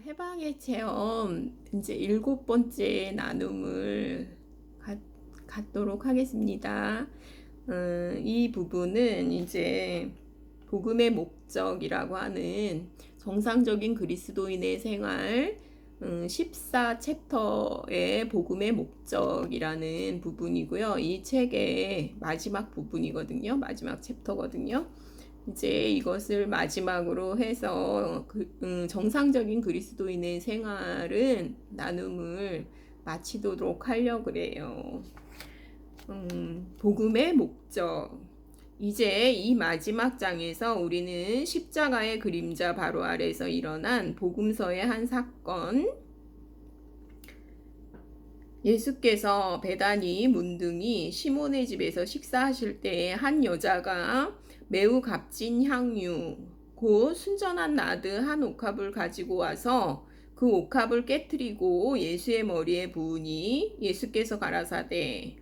해방의 체험 이제 7번째 나눔을 갖도록 하겠습니다. 이 부분은 이제 복음의 목적이라고 하는 정상적인 그리스도인의 생활 14챕터의 복음의 목적이라는 부분이고요. 이 책의 마지막 부분이거든요. 마지막 챕터거든요. 이제 이것을 마지막으로 해서 정상적인 그리스도인의 생활은 나눔을 마치도록 하려고 그래요. 복음의 목적. 이제 이 마지막 장에서 우리는 십자가의 그림자 바로 아래에서 일어난 복음서의 한 사건, 예수께서 베다니 문둥이 시몬의 집에서 식사하실 때에 한 여자가 매우 값진 향유 곧 순전한 나드 한 옥합을 가지고 와서 그 옥합을 깨뜨리고 예수의 머리에 부으니 예수께서 가라사대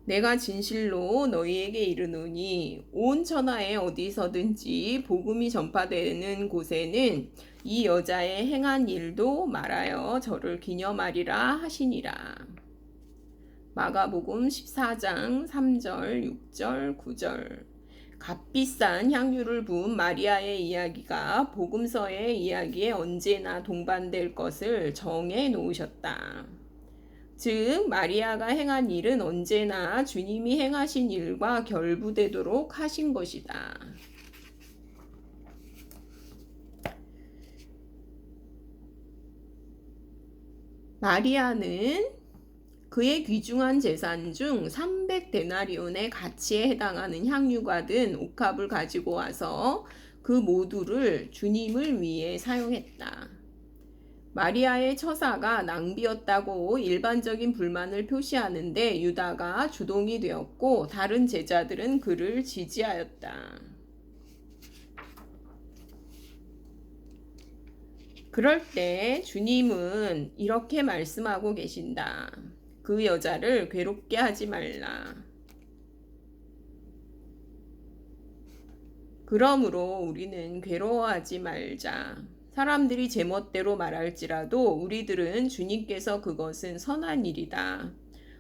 내가 진실로 너희에게 이르노니 온 천하에 어디서든지 복음이 전파되는 곳에는 이 여자의 행한 일도 말하여 저를 기념하리라 하시니라. 마가복음 14장 3절, 6절, 9절. 값비싼 향유를 부은 마리아의 이야기가 복음서의 이야기에 언제나 동반될 것을 정해 놓으셨다. 즉 마리아가 행한 일은 언제나 주님이 행하신 일과 결부되도록 하신 것이다. 마리아는 그의 귀중한 재산 중 300데나리온의 가치에 해당하는 향유가 든 옥합을 가지고 와서 그 모두를 주님을 위해 사용했다. 마리아의 처사가 낭비였다고 일반적인 불만을 표시하는데 유다가 주동이 되었고 다른 제자들은 그를 지지하였다. 그럴 때 주님은 이렇게 말씀하고 계신다. 그 여자를 괴롭게 하지 말라. 그러므로 우리는 괴로워하지 말자. 사람들이 제멋대로 말할지라도 우리들은 주님께서 그것은 선한 일이다.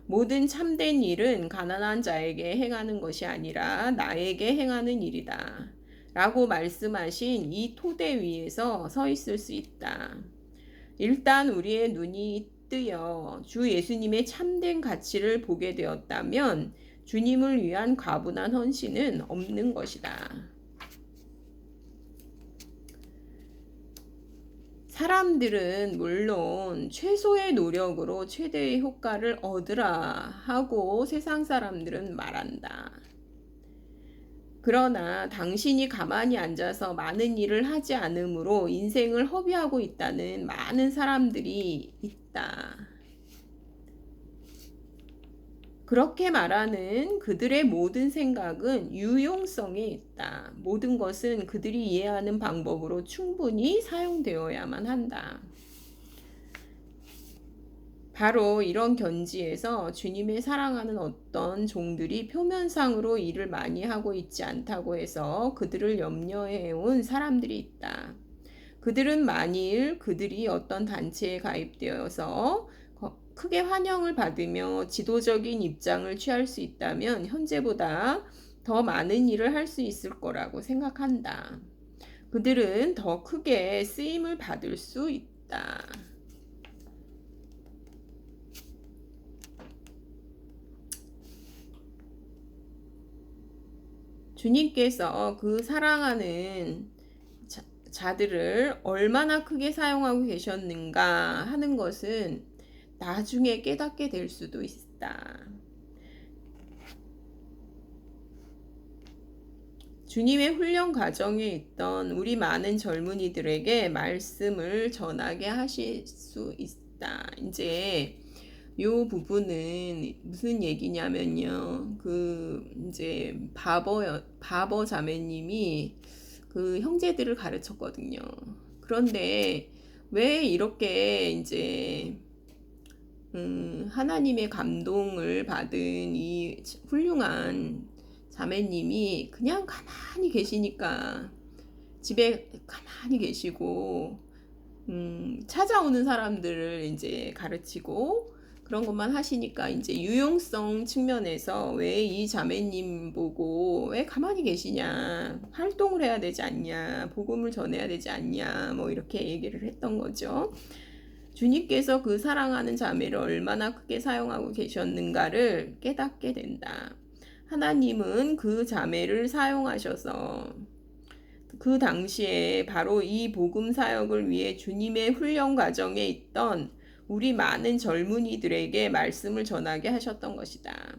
모든 참된 일은 가난한 자에게 행하는 것이 아니라 나에게 행하는 일이다. 라고 말씀하신 이 토대 위에서 서 있을 수 있다. 일단 우리의 눈이 뜨여 주 예수님의 참된 가치를 보게 되었다면 주님을 위한 과분한 헌신은 없는 것이다. 사람들은 물론 최소의 노력으로 최대의 효과를 얻으라 하고 세상 사람들은 말한다. 그러나 당신이 가만히 앉아서 많은 일을 하지 않으므로 인생을 허비하고 있다는 많은 사람들이 있다. 그렇게 말하는 그들의 모든 생각은 유용성에 있다. 모든 것은 그들이 이해하는 방법으로 충분히 사용되어야만 한다. 바로 이런 견지에서 주님의 사랑하는 어떤 종들이 표면상으로 일을 많이 하고 있지 않다고 해서 그들을 염려해온 사람들이 있다. 그들은 만일 그들이 어떤 단체에 가입되어서 크게 환영을 받으며 지도적인 입장을 취할 수 있다면 현재보다 더 많은 일을 할 수 있을 거라고 생각한다. 그들은 더 크게 쓰임을 받을 수 있다. 주님께서 그 사랑하는 자들을 얼마나 크게 사용하고 계셨는가 하는 것은 나중에 깨닫게 될 수도 있다. 주님의 훈련 과정에 있던 우리 많은 젊은이들에게 말씀을 전하게 하실 수 있다. 이제 요 부분은 무슨 얘기냐면요. 이제 바버 자매님이 그 형제들을 가르쳤거든요. 그런데 왜 이렇게 이제 하나님의 감동을 받은 이 훌륭한 자매님이 그냥 가만히 계시니까 집에 가만히 계시고 찾아오는 사람들을 이제 가르치고 그런 것만 하시니까 이제 유용성 측면에서 왜 이 자매님 보고 왜 가만히 계시냐, 활동을 해야 되지 않냐, 복음을 전해야 되지 않냐, 뭐 이렇게 얘기를 했던 거죠. 주님께서 그 사랑하는 자매를 얼마나 크게 사용하고 계셨는가를 깨닫게 된다. 하나님은 그 자매를 사용하셔서 그 당시에 바로 이 복음 사역을 위해 주님의 훈련 과정에 있던 우리 많은 젊은이들에게 말씀을 전하게 하셨던 것이다.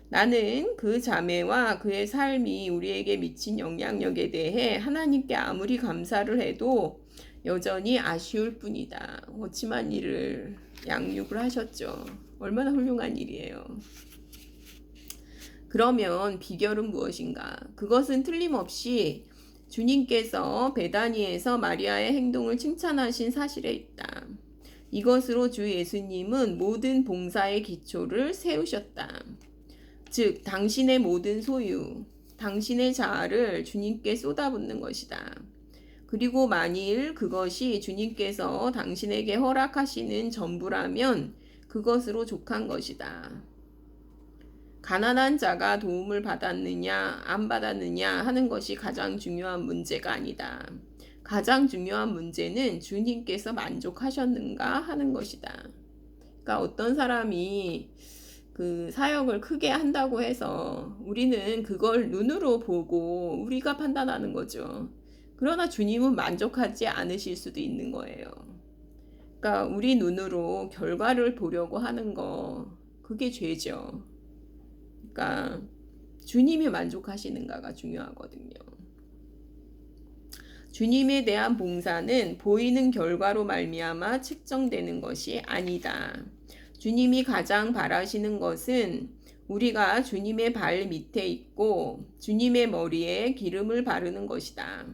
나는 그 자매와 그의 삶이 우리에게 미친 영향력에 대해 하나님께 아무리 감사를 해도 여전히 아쉬울 뿐이다. 어찌만 일을 양육을 하셨죠. 얼마나 훌륭한 일이에요. 그러면 비결은 무엇인가? 그것은 틀림없이 주님께서 베다니에서 마리아의 행동을 칭찬하신 사실에 있다. 이것으로 주 예수님은 모든 봉사의 기초를 세우셨다. 즉, 당신의 모든 소유, 당신의 자아를 주님께 쏟아붓는 것이다. 그리고 만일 그것이 주님께서 당신에게 허락하시는 전부라면 그것으로 족한 것이다. 가난한 자가 도움을 받았느냐, 안 받았느냐 하는 것이 가장 중요한 문제가 아니다. 가장 중요한 문제는 주님께서 만족하셨는가 하는 것이다. 그러니까 어떤 사람이 그 사역을 크게 한다고 해서 우리는 그걸 눈으로 보고 우리가 판단하는 거죠. 그러나 주님은 만족하지 않으실 수도 있는 거예요. 그러니까 우리 눈으로 결과를 보려고 하는 거, 그게 죄죠. 그러니까 주님이 만족하시는가가 중요하거든요. 주님에 대한 봉사는 보이는 결과로 말미암아 측정되는 것이 아니다. 주님이 가장 바라시는 것은 우리가 주님의 발 밑에 있고 주님의 머리에 기름을 바르는 것이다.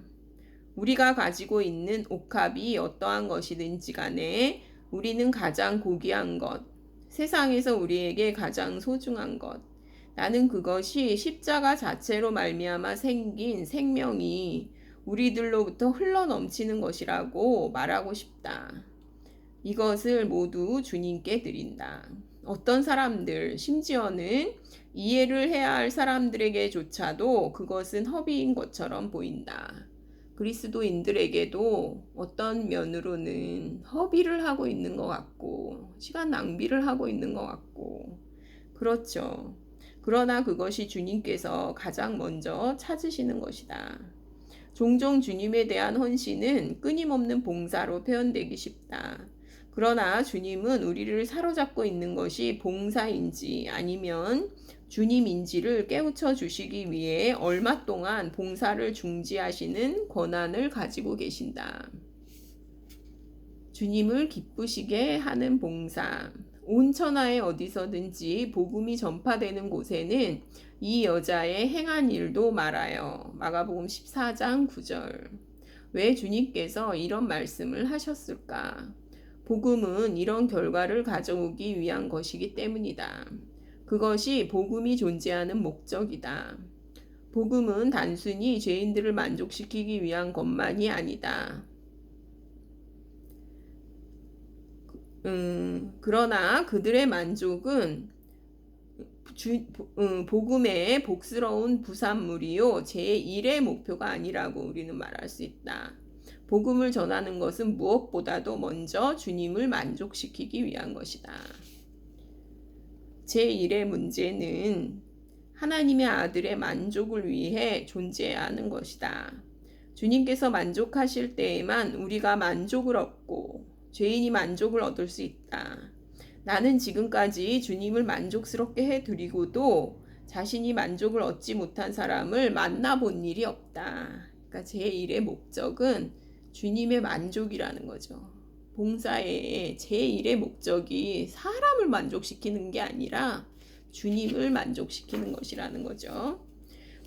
우리가 가지고 있는 옥합이 어떠한 것이든지 간에 우리는 가장 고귀한 것, 세상에서 우리에게 가장 소중한 것, 나는 그것이 십자가 자체로 말미암아 생긴 생명이 우리들로부터 흘러넘치는 것이라고 말하고 싶다. 이것을 모두 주님께 드린다. 어떤 사람들, 심지어는 이해를 해야 할 사람들에게조차도 그것은 허비인 것처럼 보인다. 그리스도인들에게도 어떤 면으로는 허비를 하고 있는 것 같고, 시간 낭비를 하고 있는 것 같고, 그렇죠. 그러나 그것이 주님께서 가장 먼저 찾으시는 것이다. 종종 주님에 대한 헌신은 끊임없는 봉사로 표현되기 쉽다. 그러나 주님은 우리를 사로잡고 있는 것이 봉사인지 아니면 주님인지를 깨우쳐 주시기 위해 얼마 동안 봉사를 중지하시는 권한을 가지고 계신다. 주님을 기쁘시게 하는 봉사. 온 천하에 어디서든지 복음이 전파되는 곳에는 이 여자의 행한 일도 말하여. 마가복음 14장 9절. 왜 주님께서 이런 말씀을 하셨을까? 복음은 이런 결과를 가져오기 위한 것이기 때문이다. 그것이 복음이 존재하는 목적이다. 복음은 단순히 죄인들을 만족시키기 위한 것만이 아니다. 그러나 그들의 만족은 복음의 복스러운 부산물이요 제1의 목표가 아니라고 우리는 말할 수 있다. 복음을 전하는 것은 무엇보다도 먼저 주님을 만족시키기 위한 것이다. 제1의 문제는 하나님의 아들의 만족을 위해 존재해야 하는 것이다. 주님께서 만족하실 때에만 우리가 만족을 얻고 죄인이 만족을 얻을 수 있다. 나는 지금까지 주님을 만족스럽게 해드리고도 자신이 만족을 얻지 못한 사람을 만나본 일이 없다. 그러니까 제1의 목적은 주님의 만족이라는 거죠. 봉사의 제1의 목적이 사람을 만족시키는 게 아니라 주님을 만족시키는 것이라는 거죠.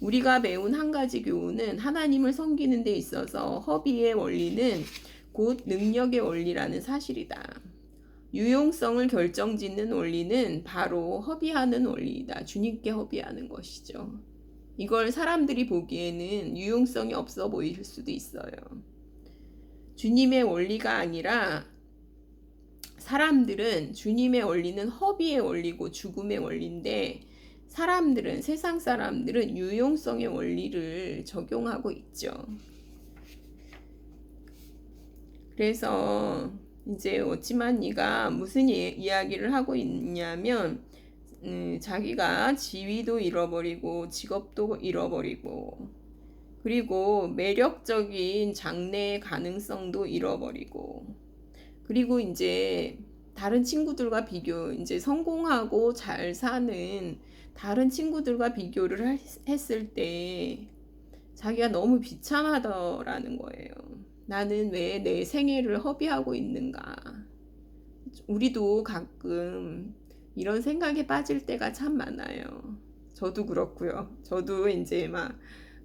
우리가 배운 한 가지 교훈은 하나님을 섬기는 데 있어서 허비의 원리는 곧 능력의 원리라는 사실이다. 유용성을 결정짓는 원리는 바로 허비하는 원리이다. 주님께 허비하는 것이죠. 이걸 사람들이 보기에는 유용성이 없어 보일 수도 있어요. 주님의 원리가 아니라 사람들은 주님의 원리는 허비의 원리고 죽음의 원리인데 사람들은 세상 사람들은 유용성의 원리를 적용하고 있죠. 그래서 이제 오치만니가 무슨 이야기를 하고 있냐면 자기가 지위도 잃어버리고 직업도 잃어버리고 그리고 매력적인 장래의 가능성도 잃어버리고 그리고 이제 다른 친구들과 이제 성공하고 잘 사는 다른 친구들과 비교를 했을 때 자기가 너무 비참하더라는 거예요. 나는 왜 내 생애를 허비하고 있는가? 우리도 가끔 이런 생각에 빠질 때가 참 많아요. 저도 그렇고요. 저도 이제 막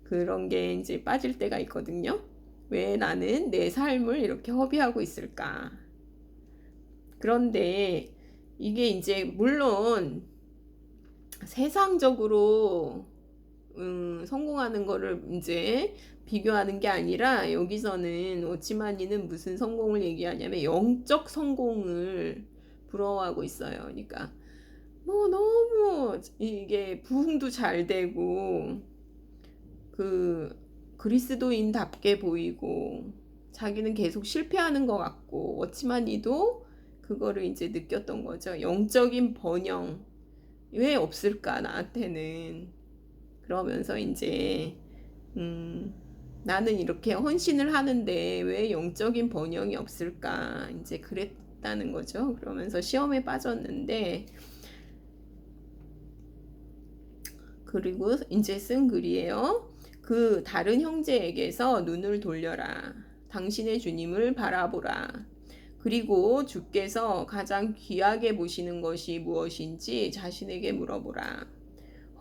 그런 게 이제 빠질 때가 있거든요. 왜 나는 내 삶을 이렇게 허비하고 있을까? 그런데 이게 이제 물론 세상적으로 성공하는 거를 이제 비교하는 게 아니라 여기서는 오치마니는 무슨 성공을 얘기하냐면 영적 성공을 부러워하고 있어요. 그러니까 뭐 너무 이게 부흥도 잘 되고 그 그리스도인답게 보이고 자기는 계속 실패하는 것 같고 오치마니도 그거를 이제 느꼈던 거죠. 영적인 번영 왜 없을까 나한테는. 그러면서 이제 나는 이렇게 헌신을 하는데 왜 영적인 번영이 없을까 이제 그랬다는 거죠. 그러면서 시험에 빠졌는데 그리고 이제 쓴 글이에요. 그 다른 형제에게서 눈을 돌려라. 당신의 주님을 바라보라. 그리고 주께서 가장 귀하게 보시는 것이 무엇인지 자신에게 물어보라.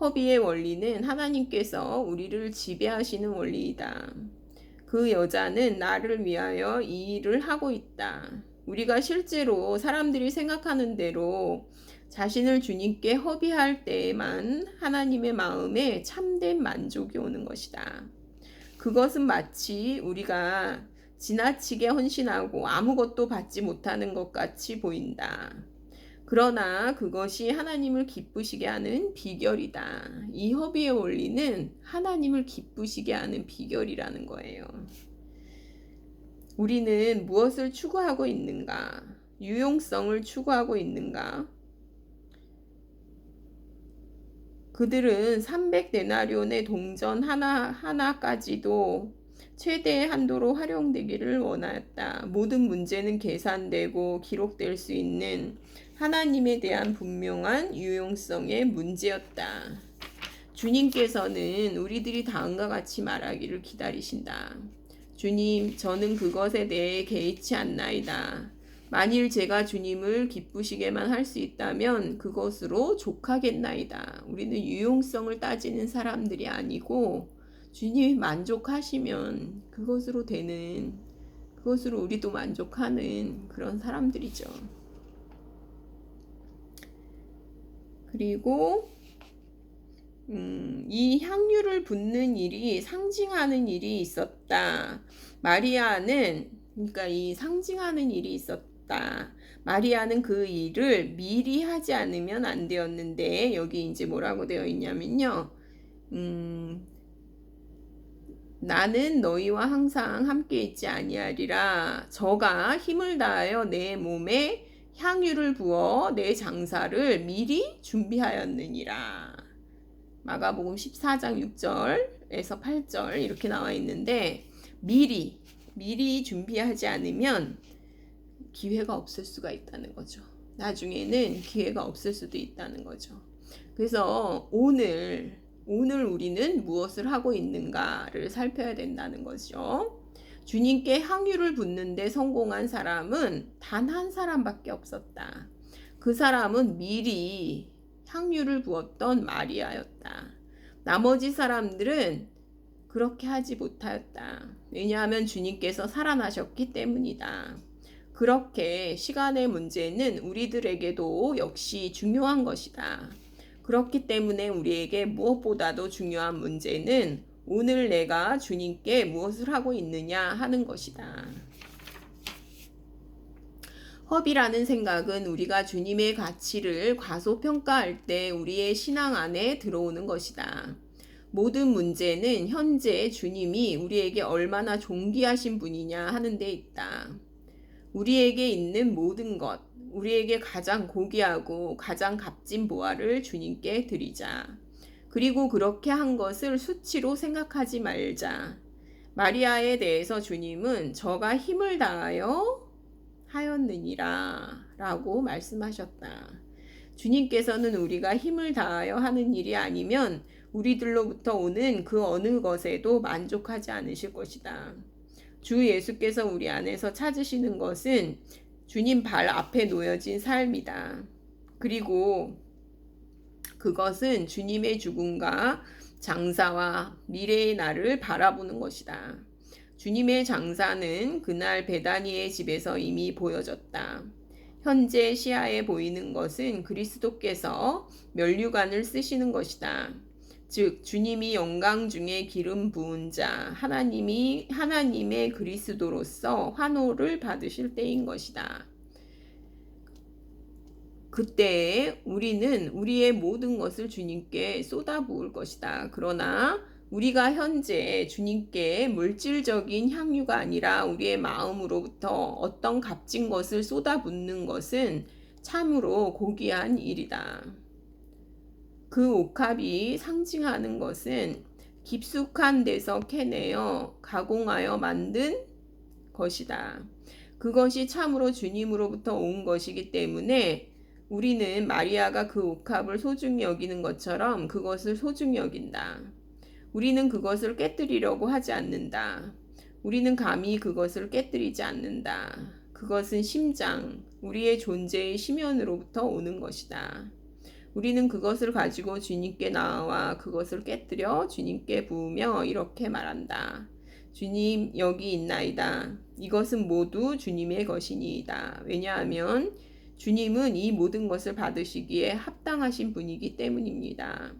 허비의 원리는 하나님께서 우리를 지배하시는 원리이다. 그 여자는 나를 위하여 이 일을 하고 있다. 우리가 실제로 사람들이 생각하는 대로 자신을 주님께 허비할 때에만 하나님의 마음에 참된 만족이 오는 것이다. 그것은 마치 우리가 지나치게 헌신하고 아무것도 받지 못하는 것 같이 보인다. 그러나 그것이 하나님을 기쁘시게 하는 비결이다. 이 허비의 원리는 하나님을 기쁘시게 하는 비결이라는 거예요. 우리는 무엇을 추구하고 있는가? 유용성을 추구하고 있는가? 그들은 300데나리온의 동전 하나까지도 최대의 한도로 활용되기를 원하였다. 모든 문제는 계산되고 기록될 수 있는 하나님에 대한 분명한 유용성의 문제였다. 주님께서는 우리들이 다음과 같이 말하기를 기다리신다. 주님, 저는 그것에 대해 개의치 않나이다. 만일 제가 주님을 기쁘시게만 할 수 있다면 그것으로 족하겠나이다. 우리는 유용성을 따지는 사람들이 아니고 주님이 만족하시면 그것으로 되는, 그것으로 우리도 만족하는 그런 사람들이죠. 그리고 이 향유를 붓는 일이 상징하는 일이 있었다. 마리아는 그러니까 이 상징하는 일이 있었다. 마리아는 그 일을 미리 하지 않으면 안 되었는데 여기 이제 뭐라고 되어 있냐면요. 나는 너희와 항상 함께 있지 아니하리라. 저가 힘을 다하여 내 몸에 향유를 부어 내 장사를 미리 준비하였느니라. 마가복음 14장 6절에서 8절 이렇게 나와 있는데 미리 준비하지 않으면 기회가 없을 수가 있다는 거죠. 나중에는 기회가 없을 수도 있다는 거죠. 그래서 오늘 우리는 무엇을 하고 있는가를 살펴야 된다는 거죠. 주님께 향유를 붓는데 성공한 사람은 단 한 사람밖에 없었다. 그 사람은 미리 향유를 부었던 마리아였다. 나머지 사람들은 그렇게 하지 못하였다. 왜냐하면 주님께서 살아나셨기 때문이다. 그렇게 시간의 문제는 우리들에게도 역시 중요한 것이다. 그렇기 때문에 우리에게 무엇보다도 중요한 문제는 오늘 내가 주님께 무엇을 하고 있느냐 하는 것이다. 허비라는 생각은 우리가 주님의 가치를 과소평가할 때 우리의 신앙 안에 들어오는 것이다. 모든 문제는 현재 주님이 우리에게 얼마나 존귀하신 분이냐 하는 데 있다. 우리에게 있는 모든 것, 우리에게 가장 고귀하고 가장 값진 보화를 주님께 드리자. 그리고 그렇게 한 것을 수치로 생각하지 말자. 마리아에 대해서 주님은 저가 힘을 다하여 하였느니라 라고 말씀하셨다. 주님께서는 우리가 힘을 다하여 하는 일이 아니면 우리들로부터 오는 그 어느 것에도 만족하지 않으실 것이다. 주 예수께서 우리 안에서 찾으시는 것은 주님 발 앞에 놓여진 삶이다. 그리고 그것은 주님의 죽음과 장사와 미래의 날을 바라보는 것이다. 주님의 장사는 그날 베다니의 집에서 이미 보여졌다. 현재 시야에 보이는 것은 그리스도께서 면류관을 쓰시는 것이다. 즉 주님이 영광 중에 기름 부은 자 하나님의 그리스도로서 환호를 받으실 때인 것이다. 그때에 우리는 우리의 모든 것을 주님께 쏟아부을 것이다. 그러나 우리가 현재 주님께 물질적인 향유가 아니라 우리의 마음으로부터 어떤 값진 것을 쏟아붓는 것은 참으로 고귀한 일이다. 그 옥합이 상징하는 것은 깊숙한 데서 캐내어 가공하여 만든 것이다. 그것이 참으로 주님으로부터 온 것이기 때문에 우리는 마리아가 그 옥합을 소중히 여기는 것처럼 그것을 소중히 여긴다. 우리는 그것을 깨뜨리려고 하지 않는다. 우리는 감히 그것을 깨뜨리지 않는다. 그것은 심장, 우리의 존재의 심연으로부터 오는 것이다. 우리는 그것을 가지고 주님께 나와 그것을 깨뜨려 주님께 부으며 이렇게 말한다. 주님, 여기 있나이다. 이것은 모두 주님의 것이니이다. 왜냐하면 주님은 이 모든 것을 받으시기에 합당하신 분이기 때문입니다.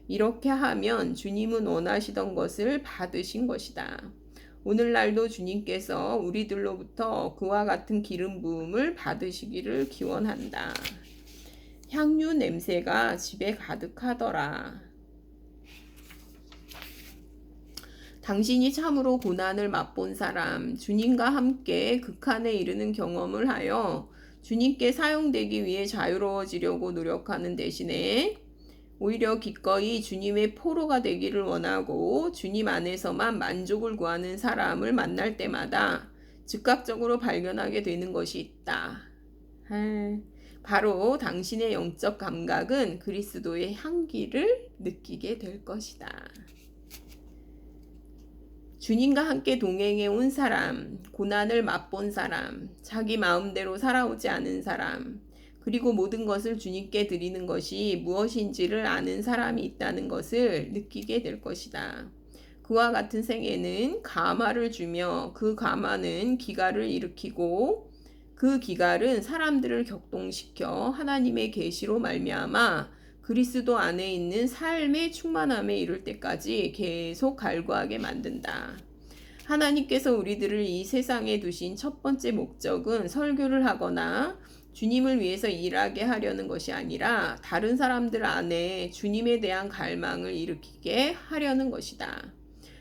이렇게 하면 주님은 원하시던 것을 받으신 것이다. 오늘날도 주님께서 우리들로부터 그와 같은 기름 부음을 받으시기를 기원한다. 향유 냄새가 집에 가득하더라. 당신이 참으로 고난을 맛본 사람, 주님과 함께 극한에 이르는 경험을 하여 주님께 사용되기 위해 자유로워지려고 노력하는 대신에 오히려 기꺼이 주님의 포로가 되기를 원하고 주님 안에서만 만족을 구하는 사람을 만날 때마다 즉각적으로 발견하게 되는 것이 있다. 바로 당신의 영적 감각은 그리스도의 향기를 느끼게 될 것이다. 주님과 함께 동행해 온 사람, 고난을 맛본 사람, 자기 마음대로 살아오지 않은 사람, 그리고 모든 것을 주님께 드리는 것이 무엇인지를 아는 사람이 있다는 것을 느끼게 될 것이다. 그와 같은 생애는 가마를 주며 그 가마는 기갈을 일으키고 그 기갈은 사람들을 격동시켜 하나님의 계시로 말미암아 그리스도 안에 있는 삶의 충만함에 이를 때까지 계속 갈구하게 만든다. 하나님께서 우리들을 이 세상에 두신 첫 번째 목적은 설교를 하거나 주님을 위해서 일하게 하려는 것이 아니라 다른 사람들 안에 주님에 대한 갈망을 일으키게 하려는 것이다.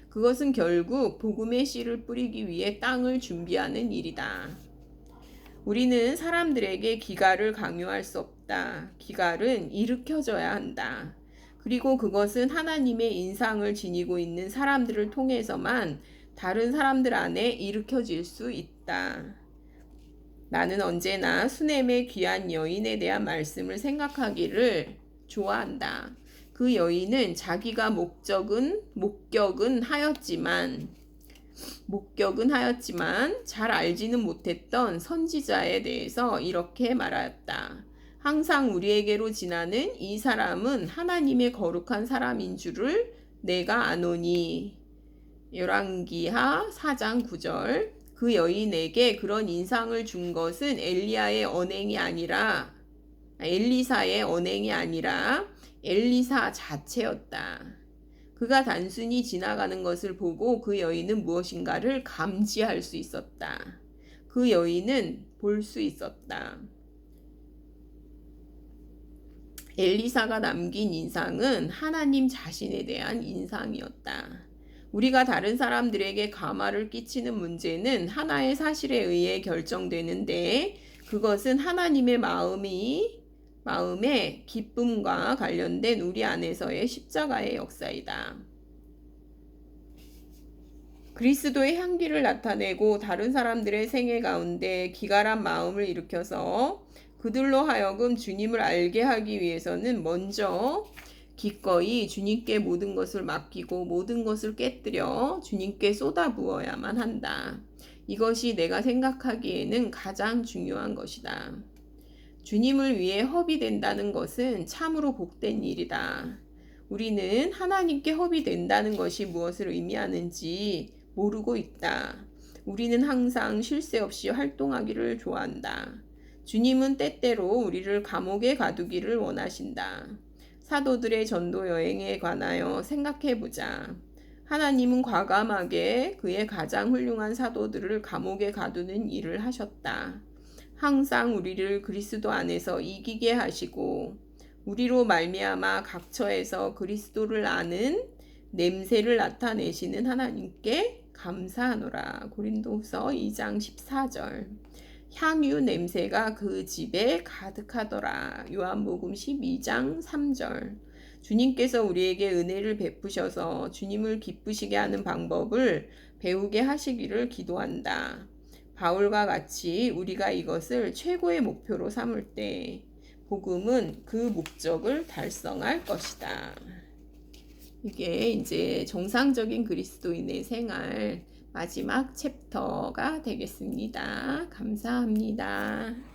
그것은 결국 복음의 씨를 뿌리기 위해 땅을 준비하는 일이다. 우리는 사람들에게 기갈을 강요할 수 없다. 기갈은 일으켜져야 한다. 그리고 그것은 하나님의 인상을 지니고 있는 사람들을 통해서만 다른 사람들 안에 일으켜질 수 있다. 나는 언제나 수넴의 귀한 여인에 대한 말씀을 생각하기를 좋아한다. 그 여인은 자기가 목격은 하였지만 잘 알지는 못했던 선지자에 대해서 이렇게 말하였다. 항상 우리에게로 지나는 이 사람은 하나님의 거룩한 사람인 줄을 내가 아노니. 열왕기하 4장 9절. 그 여인에게 그런 인상을 준 것은 엘리사의 언행이 아니라 엘리사 자체였다. 그가 단순히 지나가는 것을 보고 그 여인은 무엇인가를 감지할 수 있었다. 그 여인은 볼 수 있었다. 엘리사가 남긴 인상은 하나님 자신에 대한 인상이었다. 우리가 다른 사람들에게 감화를 끼치는 문제는 하나의 사실에 의해 결정되는데 그것은 하나님의 마음의 기쁨과 관련된 우리 안에서의 십자가의 역사이다. 그리스도의 향기를 나타내고 다른 사람들의 생애 가운데 기갈한 마음을 일으켜서 그들로 하여금 주님을 알게 하기 위해서는 먼저 기꺼이 주님께 모든 것을 맡기고 모든 것을 깨뜨려 주님께 쏟아부어야만 한다. 이것이 내가 생각하기에는 가장 중요한 것이다. 주님을 위해 허비된다는 것은 참으로 복된 일이다. 우리는 하나님께 허비된다는 것이 무엇을 의미하는지 모르고 있다. 우리는 항상 쉴 새 없이 활동하기를 좋아한다. 주님은 때때로 우리를 감옥에 가두기를 원하신다. 사도들의 전도 여행에 관하여 생각해보자. 하나님은 과감하게 그의 가장 훌륭한 사도들을 감옥에 가두는 일을 하셨다. 항상 우리를 그리스도 안에서 이기게 하시고 우리로 말미암아 각처에서 그리스도를 아는 냄새를 나타내시는 하나님께 감사하노라. 고린도후서 2장 14절. 향유 냄새가 그 집에 가득하더라. 요한복음 12장 3절. 주님께서 우리에게 은혜를 베푸셔서 주님을 기쁘시게 하는 방법을 배우게 하시기를 기도한다. 바울과 같이 우리가 이것을 최고의 목표로 삼을 때 복음은 그 목적을 달성할 것이다. 이게 이제 정상적인 그리스도인의 생활 마지막 챕터가 되겠습니다. 감사합니다.